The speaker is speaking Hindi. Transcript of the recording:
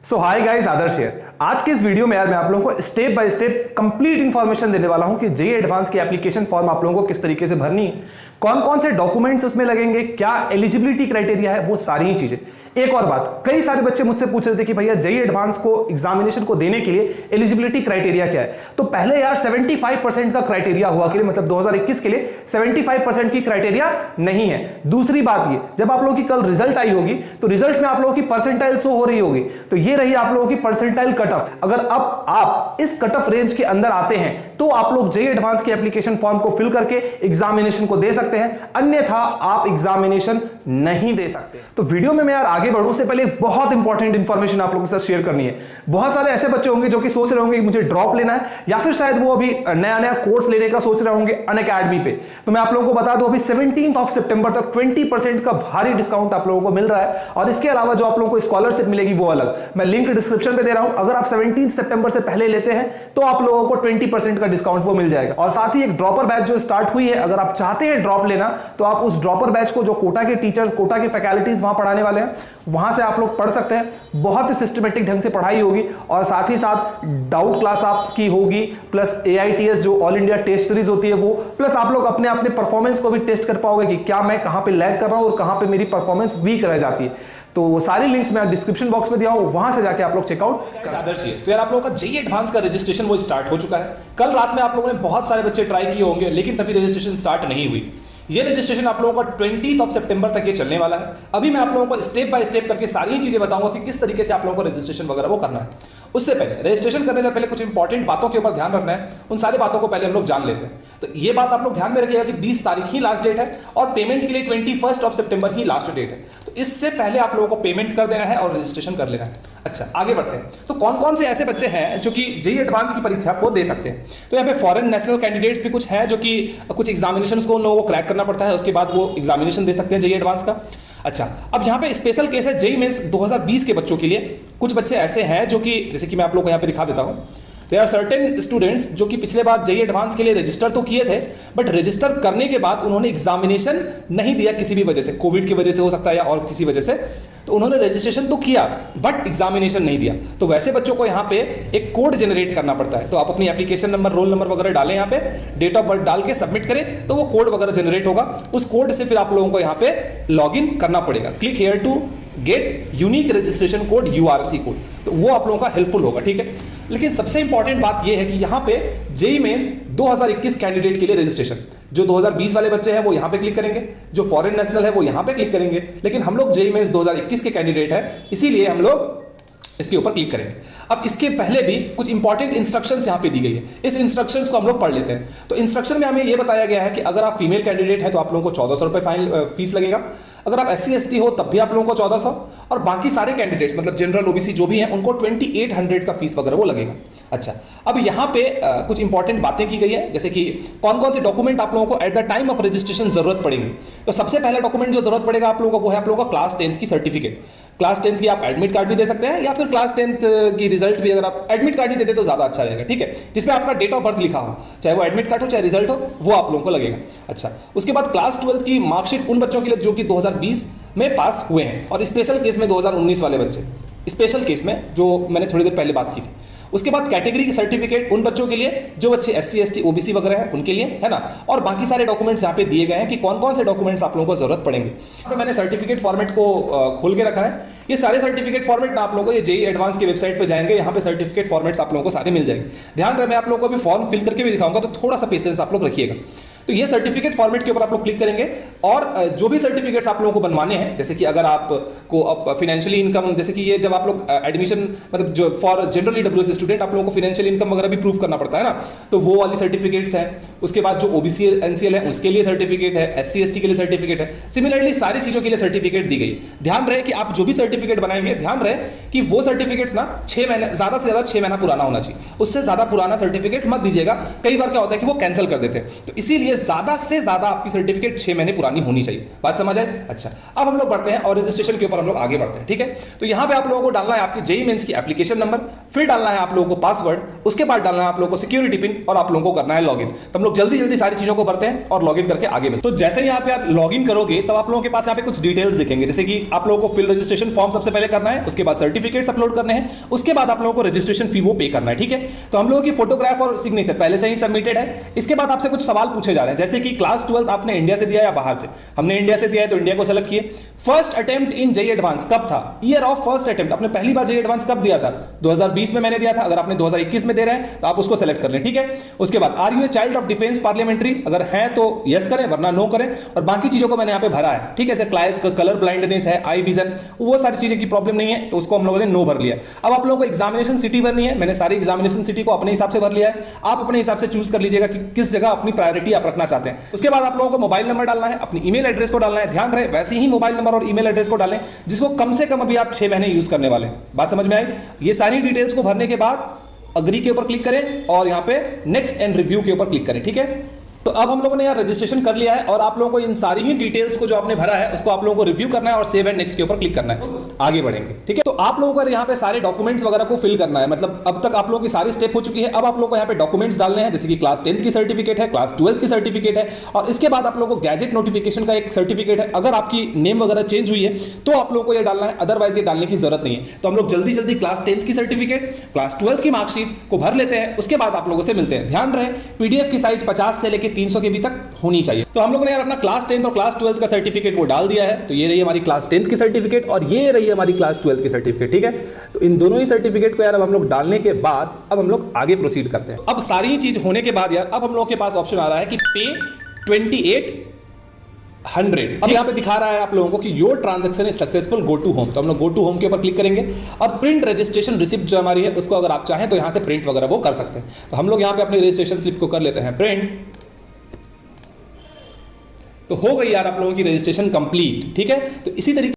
So hi guys, Adarsh here. आज के इस वीडियो में यार मैं आप लोगों को step by step complete information देने वाला हूं कि जेईई एडवांस की एप्लीकेशन फॉर्म आप लोगों को किस तरीके से भरनी है, कौन कौन से डॉक्यूमेंट्स उसमें लगेंगे, क्या एलिजिबिलिटी क्राइटेरिया है, वो सारी ही चीजें। एक और बात, कई सारे बच्चे मुझसे पूछ रहे थे कि भैया जेईई एडवांस को एग्जामिनेशन को देने के लिए एलिजिबिलिटी क्राइटेरिया क्या है। तो पहले यार 75% का क्राइटेरिया हुआ के लिए, मतलब 2021 के लिए 75% की क्राइटेरिया नहीं है। दूसरी बात ये, जब आप लोगों की कल रिजल्ट आई होगी तो रिजल्ट में आप लोगों की परसेंटाइल शो हो रही होगी, तो ये रही आप लोगों की परसेंटाइल कट ऑफ। अगर अब आप इस कट ऑफ रेंज के अंदर आते हैं तो आप लोग जेईई एडवांस की एप्लीकेशन फॉर्म को फिल करके एग्जामिनेशन को दे सकते हैं, अन्यथा आप एग्जामिनेशन नहीं दे सकते। तो वीडियो में मैं यार आगे बढ़ूं से पहले एक बहुत इंपॉर्टेंट इंफॉर्मेशन आप लोगों के साथ शेयर करनी है। बहुत सारे ऐसे बच्चे होंगे जो कि सोच रहे होंगे कि मुझे ड्रॉप लेना है, या फिर शायद वो अभी नया नया कोर्स लेने का सोच रहे होंगे अनअकैडमी पे। तो मैं आप लोगों को बता दूं, अभी 17 सितंबर तक 20% का भारी डिस्काउंट आप लोगों को मिल रहा है, और इसके अलावा जो आप लोगों को स्कॉलरशिप मिलेगी वो अलग। मैं लिंक डिस्क्रिप्शन पे दे रहा हूं, अगर आप 17 सितंबर से पहले लेते हैं तो आप लोगों को 20% का डिस्काउंट वो मिल जाएगा। और साथ ही एक ड्रॉपर बैच जो स्टार्ट हुई है, अगर आप चाहते हैं ड्रॉप लेना तो आप उस ड्रॉपर बैच को, जो कोटा के टीचर्स, कोटा की फैकल्टीज वहां पढ़ाने वाले हैं, वहां से आप लोग पढ़ सकते हैं। बहुत ही सिस्टमेटिक ढंग से पढ़ाई होगी, और साथ ही साथ डाउट क्लास आपकी होगी, प्लस AITS जो ऑल इंडिया टेस्ट सीरीज होती है वो, प्लस आप लोग अपने अपने परफॉर्मेंस को भी टेस्ट कर पाओगे कि क्या मैं कहां पे लैग कर रहा हूं और कहां पे मेरी परफॉर्मेंस वीक रह जाती है। तो वो सारी लिंक्स मैं डिस्क्रिप्शन बॉक्स में दिया हूं, वहां से जाके आप लोग चेकआउट कर सकते हैं। तो यार आप लोगों का जेईई एडवांस का रजिस्ट्रेशन वो स्टार्ट हो चुका है। कल रात में आप लोगों ने बहुत सारे बच्चे ट्राई किए होंगे, लेकिन तभी रजिस्ट्रेशन स्टार्ट नहीं हुई। ये रजिस्ट्रेशन आप लोगों का 20 सितंबर तक ये चलने वाला है। अभी मैं आप लोगों को स्टेप बाय स्टेप करके सारी चीजें बताऊंगा कि किस तरीके से आप लोगों को रजिस्ट्रेशन वगैरह वो करना है। उससे पहले, रजिस्ट्रेशन करने से पहले कुछ इंपॉर्टेंट बातों के ऊपर ध्यान रखना है। उन सारी बातों को पहले हम लोग जान लेते हैं। तो ये बात आप लोग ध्यान में रखिएगा कि 20 तारीख ही लास्ट डेट है, और पेमेंट के लिए 21 सितंबर ही लास्ट डेट है। तो इससे पहले आप लोगों को पेमेंट कर देना है और रजिस्ट्रेशन कर लेना है। अच्छा, आगे बढ़ते हैं। तो कौन कौन से ऐसे बच्चे हैं जो कि जेईई एडवांस की परीक्षा को दे सकते हैं? तो यहाँ पे फॉरेन नेशनल कैंडिडेट्स भी कुछ हैं जो कि कुछ एग्जामिनेशंस को उन लोगों को क्रैक करना पड़ता है, उसके बाद वो एग्जामिनेशन दे सकते हैं जेईई एडवांस का। अच्छा, अब यहाँ पे स्पेशल केस है जेईई मेंस 2020 के बच्चों के लिए। कुछ बच्चे ऐसे हैं जो कि, जैसे कि मैं आप लोगों को यहाँ पे दिखा देता हूँ, देयर आर सर्टेन स्टूडेंट्स जो कि पिछले बार जेईई एडवांस के लिए रजिस्टर तो किए थे, बट रजिस्टर करने के बाद उन्होंने एग्जामिनेशन नहीं दिया किसी भी वजह से, कोविड की वजह से हो सकता है या और किसी वजह से। तो उन्होंने रजिस्ट्रेशन तो किया बट एग्जामिनेशन नहीं दिया। तो वैसे बच्चों को यहाँ पे एक कोड जनरेट करना पड़ता है। तो आप अपनी एप्लीकेशन नंबर, रोल नंबर वगैरह डालें, यहाँ पे डेट ऑफ बर्थ डाल के सबमिट करें, तो वो कोड वगैरह जनरेट होगा। उस कोड से फिर आप लोगों को यहाँ पे लॉग इन करना पड़ेगा। Click here to get unique registration code, URC code. तो वो आप लोगों का हेल्पफुल होगा, ठीक है। लेकिन सबसे इंपॉर्टेंट बात यह है कि यहाँ पे जेईई मेंस 2021 कैंडिडेट के लिए रजिस्ट्रेशन, जो 2020 वाले बच्चे हैं वो यहाँ पे क्लिक करेंगे, जो फॉरेन नेशनल है वो यहाँ पे क्लिक करेंगे, लेकिन हम लोग जेईई मेंस 2021 के कैंडिडेट हैं, इसीलिए हम लोग इसके ऊपर क्लिक करेंगे। अब इसके पहले भी कुछ इंपॉर्टेंट इंस्ट्रक्शंस यहाँ पे दी गई है, इस इंस्ट्रक्शंस को हम लोग पढ़ लेते हैं। तो इंस्ट्रक्शन में हमें ये बताया गया है कि अगर आप फीमेल कैंडिडेट हैं तो आप लोगों को 1400 रुपये फाइन फीस लगेगा। अगर आप SC ST हो तब भी आप लोगों को 1400, और बाकी सारे कैंडिडेट्स मतलब जनरल OBC जो भी हैं उनको 2800 का फीस वगैरह वो लगेगा। अच्छा, अब यहाँ पे कुछ इंपॉर्टेंट बातें की गई है, जैसे कि कौन कौन से डॉक्यूमेंट आप लोगों को at the time of registration जरूरत पड़ेंगे। तो सबसे पहला डॉक्यूमेंट जो जरूरत पड़ेगा आप लोगों को वो है आप लोगों का क्लास 10th की सर्टिफिकेट। क्लास 10th की आप एडमिट कार्ड भी दे सकते हैं, या फिर क्लास 10th की रिजल्ट भी, अगर आप एडमिट कार्ड ही देते तो ज्यादा अच्छा रहेगा, ठीक है, जिसमें आपका डेट ऑफ बर्थ लिखा हो, चाहे वो एडमिट कार्ड हो चाहे रिजल्ट हो, वो आप लोगों को लगेगा। अच्छा, उसके बाद क्लास 12th की मार्कशीट उन बच्चों के लिए जो कि 2020 में पास हुए हैं, और स्पेशल केस में 2019 वाले बच्चे, स्पेशल केस में जो मैंने थोड़ी देर पहले बात की थी। उसके बाद कैटेगरी की सर्टिफिकेट उन बच्चों के लिए जो बच्चे SC ST OBC वगैरह हैं उनके लिए, है ना। और बाकी सारे डॉक्यूमेंट्स यहाँ पे दिए गए हैं कि कौन कौन से डॉक्यूमेंट्स आप लोगों को जरूरत पड़ेंगे। यहाँ पे मैंने सर्टिफिकेट फॉर्मेट को खोल के रखा है। ये सारे सर्टिफिकेट फॉर्मेट ना आप लोगों को, ये जेईई एडवांस की वेबसाइट पे जाएंगे, यहाँ पे सर्टिफिकेट फॉर्मेट्स आप लोगों को सारे मिल जाएंगे। ध्यान रहे, मैं आप लोगों को अभी फॉर्म फिल करके भी दिखाऊंगा, तो थोड़ा सा पेशेंस आप लोग रखिएगा। तो ये सर्टिफिकेट फॉर्मेट के ऊपर आप लोग क्लिक करेंगे, और जो भी सर्टिफिकेट्स आप लोगों को बनवाने हैं, जैसे कि अगर आपको अब फाइनेंशियली इनकम, जैसे कि ये जब आप लोग एडमिशन, मतलब जो फॉर जनरल EWS स्टूडेंट आप लोगों को फाइनेंशियल इनकम वगैरह भी प्रूव करना पड़ता है ना, तो वो वाली सर्टिफिकेट्स हैं। उसके बाद जो OBC NCL है उसके लिए सर्टिफिकेट है, SC ST के लिए सर्टिफिकेट है। सिमिलरली सारी चीजों के लिए सर्टिफिकेट दी गई। ध्यान रहे कि आप जो भी सर्टिफिकेट बनाएंगे, ध्यान रहे कि वो सर्टिफिकेट्स ना 6 महीने, ज्यादा से ज्यादा 6 महीना पुराना होना चाहिए, उससे ज्यादा पुराना सर्टिफिकेट मत दीजिएगा। कई बार क्या होता है कि वो कैंसिल कर देते हैं, तो इसीलिए ज्यादा से ज्यादा आपकी सर्टिफिकेट 6 महीने पुरानी होनी चाहिए। बात समझ आए? अच्छा, अब हम लोग बढ़ते हैं और रजिस्ट्रेशन के ऊपर हम लोग आगे बढ़ते हैं। ठीक है, तो यहां पे आप लोगों को डालना है आपकी जेईई मेंस की एप्लीकेशन नंबर, फिर डालना है आप लोगों को पासवर्ड, उसके बाद डालना है आप लोगों को सिक्योरिटी पिन और आप लोगों को करना है लॉगिन। तो हम लोग जल्दी जल्दी सारी चीजों को भरते हैं और लॉगिन करके आगे बढ़ते हैं। तो जैसे ही यहाँ पे आप लॉगिन करोगे तब आप लोगों के पास यहाँ पे कुछ डिटेल्स दिखेंगे, जैसे कि आप लोगों को फिल रजिस्ट्रेशन फॉर्म सबसे पहले करना है, उसके बाद सर्टिफिकेट्स अपलोड करने हैं, उसके बाद आप लोगों को रजिस्ट्रेशन फी वो पे करना है। ठीक है, तो हम लोगों की फोटोग्राफ और सिग्नेचर पहले से ही सबमिटेड है। इसके बाद आपसे कुछ सवाल पूछे जा रहे हैं, जैसे कि क्लास 12 आपने इंडिया से दिया या बाहर से। हमने इंडिया से दिया है तो इंडिया को सेलेक्ट किए। First attempt in JEE advance कब था? ईयर ऑफ फर्स्ट अटेम्प्ट, आपने पहली बार जेईई एडवांस कब दिया था? 2020 में मैंने दिया था। अगर आपने 2021 में दे रहे हैं तो आप उसको सेलेक्ट कर लें। ठीक है, उसके बाद are you a child of defence parliamentary, अगर है तो यस करें वरना नो करें। और बाकी चीजों को मैंने यहाँ पे भरा है। ठीक है, जैसे कलर ब्लाइंडनेस है, आई विजन, वो सारी चीजें की प्रॉब्लम नहीं है तो उसको हम लोगों ने नो भर लिया। अब आप लोगों को एग्जामिनेशन सिटी भरनी है, मैंने सारी एग्जामिनेशन सिटी को अपने हिसाब से भर लिया है। आप अपने हिसाब से चूज कर लीजिएगा कि किस जगह अपनी प्रायोरिटी आप रखना चाहते हैं। उसके बाद आप लोगों को मोबाइल नंबर डालना है, अपनी ईमेल एड्रेस को डालना है। ध्यान रहे वैसे ही मोबाइल नंबर और ईमेल एड्रेस को डालें जिसको कम से कम अभी आप 6 महीने यूज करने वाले। बात समझ में आई? ये सारी डिटेल्स को भरने के बाद अग्री के ऊपर क्लिक करें और यहां पे नेक्स्ट एंड रिव्यू के ऊपर क्लिक करें। ठीक है, तो अब हम लोगों ने यार रजिस्ट्रेशन कर लिया है और आप लोगों को इन सारी ही डिटेल्स को जो आपने भरा है उसको आप लोगों को रिव्यू करना है और सेव एंड नेक्स्ट के ऊपर क्लिक करना है। आगे बढ़ेंगे। ठीक है, तो आप लोगों को यहाँ पे सारे डॉक्यूमेंट्स वगैरह को फिल करना है। मतलब अब तक आप लोगों की सारी स्टेप हो चुकी है। अब आप लोगों को यहाँ पे डॉक्यूमेंट्स डालने हैं, जैसे कि क्लास 10 की सर्टिफिकेट है, क्लास 12 की सर्टिफिकेट है और इसके बाद आप लोगों को गैजेट नोटिफिकेशन का एक सर्टिफिकेट है। अगर आपकी नेम वगैरह चेंज हुई है तो आप लोगों को ये डालना है, अदरवाइज ये डालने की जरूरत नहीं है। तो हम लोग जल्दी जल्दी क्लास 10 की सर्टिफिकेट, क्लास 12 की मार्कशीट को भर लेते हैं, उसके बाद आप लोगों से मिलते हैं। ध्यान रहे पीडीएफ की साइज 50 से लेकर 300 KB तक होनी चाहिए। तो हम लोगों ने यार अपना क्लास 10 और क्लास 12 का सर्टिफिकेट वो डाल दिया है। तो ये रही हमारी क्लास 10 की सर्टिफिकेट और ये रही हमारी क्लास 12 की सर्टिफिकेट। ठीक है, तो इन दोनों ही सर्टिफिकेट को यार अब हम लोग डालने के बाद अब हम लोग आगे प्रोसीड करते हैं। अब सारी चीज होने के बाद यार अब हम लोगों के पास ऑप्शन आ रहा है कि पे 2800। अब यहाँ पे दिखा रहा है आप लोगों को कि your transaction is successful, go to home. तो हम लोग गो टू होम के ऊपर क्लिक करेंगे और प्रिंट रजिस्ट्रेशन रिसिप्ट जो हमारी है उसको अगर आप चाहें तो यहाँ से प्रिंट वगैरह वो कर सकते हैं। तो हम लोग यहाँ पे अपनी रजिस्ट्रेशन स्लिप को कर लेते हैं प्रिंट। तो हो गई यार आप लोगों की रजिस्ट्रेशन कंप्लीट। ठीक है, तो इसी तरीके